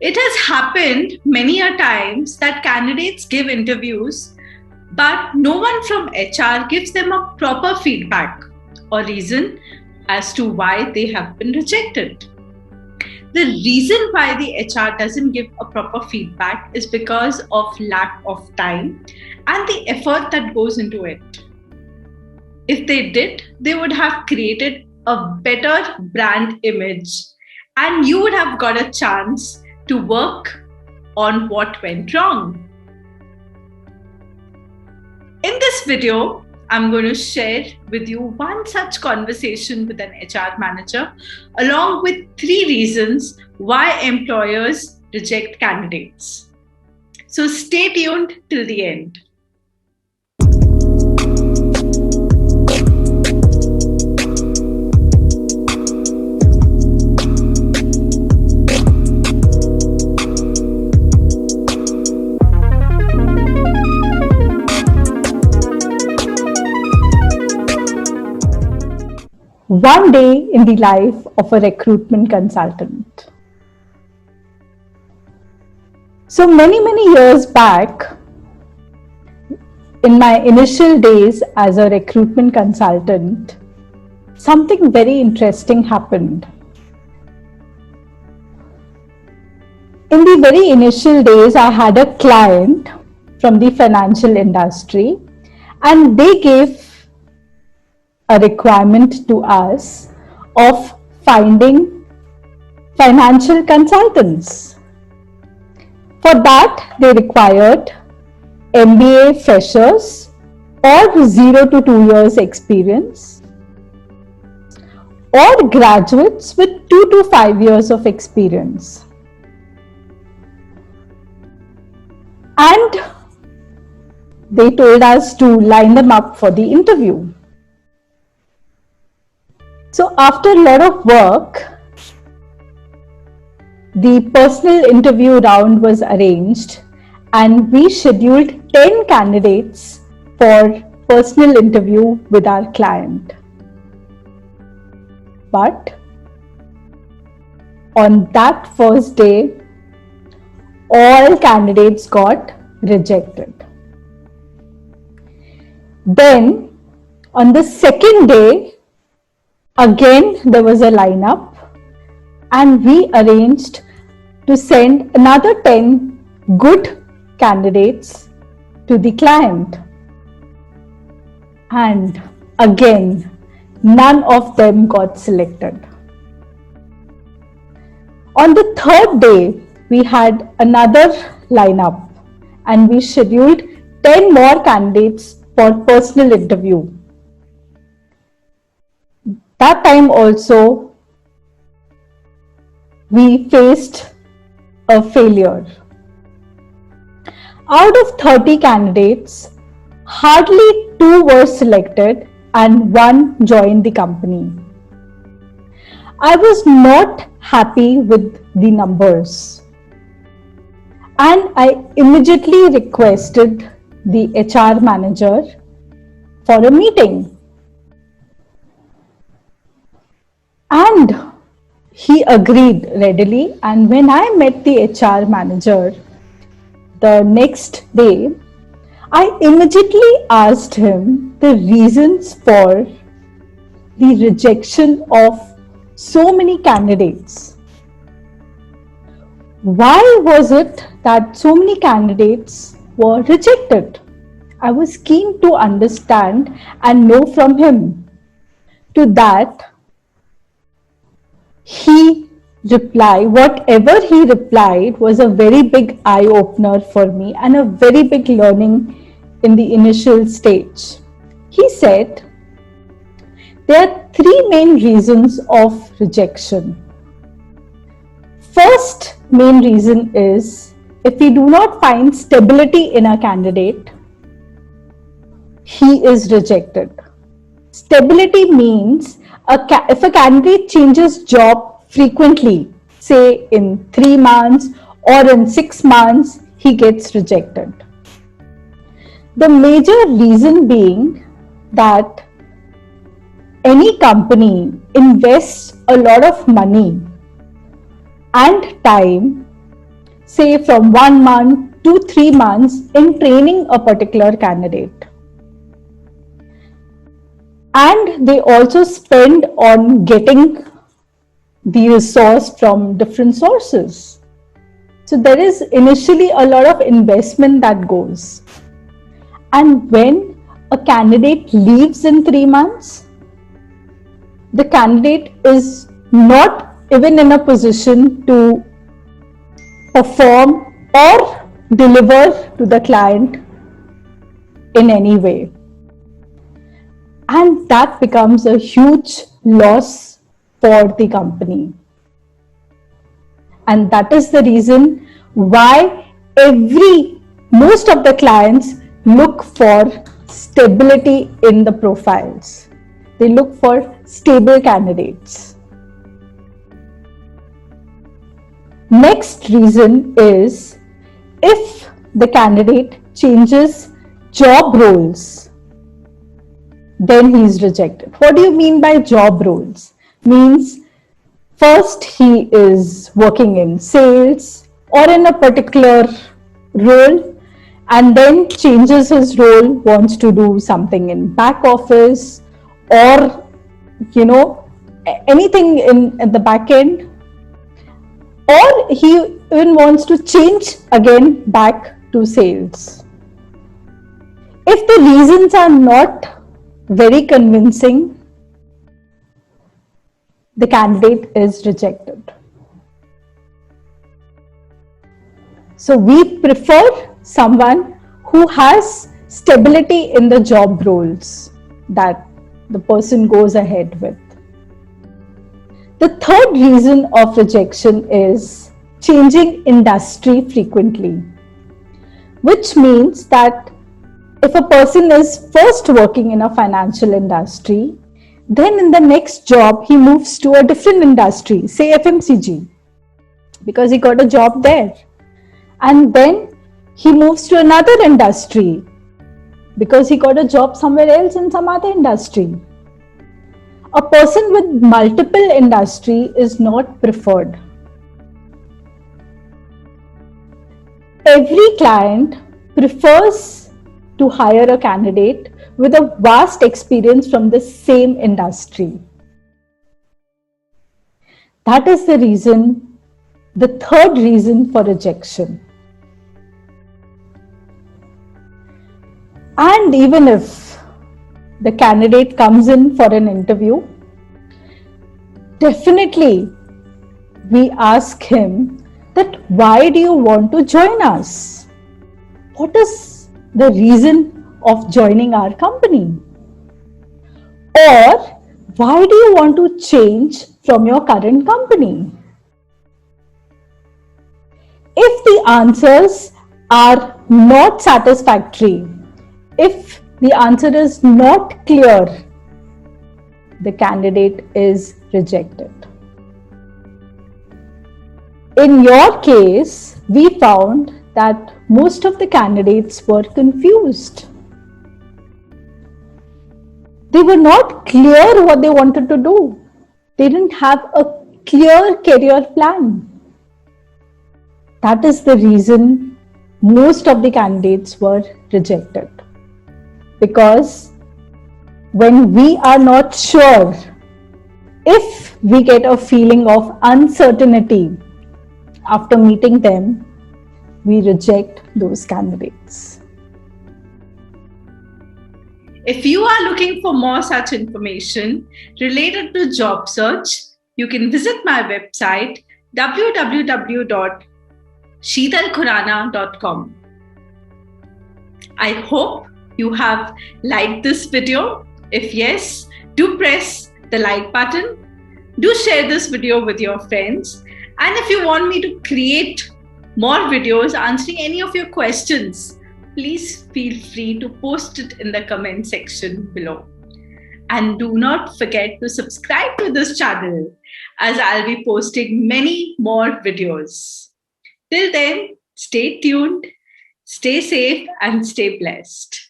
It has happened many a times that candidates give interviews, but no one from HR gives them a proper feedback or reason as to why they have been rejected. The reason why the HR doesn't give a proper feedback is because of lack of time and the effort that goes into it. If they did, they would have created a better brand image and you would have got a chance to work on what went wrong. In this video, I'm going to share with you one such conversation with an HR manager, along with 3 reasons why employers reject candidates. So stay tuned till the end. One day in the life of a recruitment consultant. So many years back, in my initial days as a recruitment consultant, something very interesting happened. In the very initial days, I had a client from the financial industry, and they gave a requirement to us of finding financial consultants. For that, they required MBA freshers or 0 to 2 years experience, or graduates with 2 to 5 years of experience. And they told us to line them up for the interview. So after a lot of work, the personal interview round was arranged and we scheduled 10 candidates for personal interview with our client. But on that first day, all candidates got rejected. Then on the second day, again, there was a lineup and we arranged to send another 10 good candidates to the client. And again, none of them got selected. On the third day, we had another lineup and we scheduled 10 more candidates for personal interview. That time also, we faced a failure. Out of 30 candidates, hardly 2 were selected and 1 joined the company. I was not happy with the numbers and I immediately requested the HR manager for a meeting. And he agreed readily, and when I met the HR manager the next day, I immediately asked him the reasons for the rejection of so many candidates. Why was it that so many candidates were rejected? I was keen to understand and know from him. To that, whatever he replied was a very big eye-opener for me and a very big learning in the initial stage. He said, there are 3 main reasons of rejection. First main reason is, if we do not find stability in a candidate, he is rejected. Stability means if a candidate changes job frequently, say in 3 months or in 6 months, he gets rejected. The major reason being that any company invests a lot of money and time say from 1 month to 3 months in training a particular candidate. And they also spend on getting the resource from different sources. So there is initially a lot of investment that goes. And when a candidate leaves in 3 months, the candidate is not even in a position to perform or deliver to the client in any way. And that becomes a huge loss for the company. And that is the reason why most of the clients look for stability in the profiles. They look for stable candidates. Next reason is if the candidate changes job roles, then he is rejected. What do you mean by job roles? Means first he is working in sales or in a particular role, and then changes his role, wants to do something in back office or anything in the back end, or he even wants to change again back to sales. If the reasons are not very convincing, the candidate is rejected. So we prefer someone who has stability in the job roles that the person goes ahead with. The third reason of rejection is changing industry frequently, which means that if a person is first working in a financial industry, then in the next job he moves to a different industry, say FMCG, because he got a job there. And then he moves to another industry because he got a job somewhere else in some other industry. A person with multiple industry is not preferred. Every client prefers to hire a candidate with a vast experience from the same industry. That is the third reason for rejection. And even if the candidate comes in for an interview, definitely we ask him that why do you want to join us? What is the reason of joining our company? Or why do you want to change from your current company? If the answers are not satisfactory, if the answer is not clear, the candidate is rejected. In your case, we found that most of the candidates were confused. They were not clear what they wanted to do. They didn't have a clear career plan. That is the reason most of the candidates were rejected. Because when we are not sure, if we get a feeling of uncertainty after meeting them, we reject those candidates. If you are looking for more such information related to job search, you can visit my website www.sheetalkhurana.com. I hope you have liked this video. If yes, do press the like button. Do share this video with your friends. And if you want me to create more videos answering any of your questions, please feel free to post it in the comment section below. And do not forget to subscribe to this channel, as I'll be posting many more videos. Till then, stay tuned, stay safe, and stay blessed.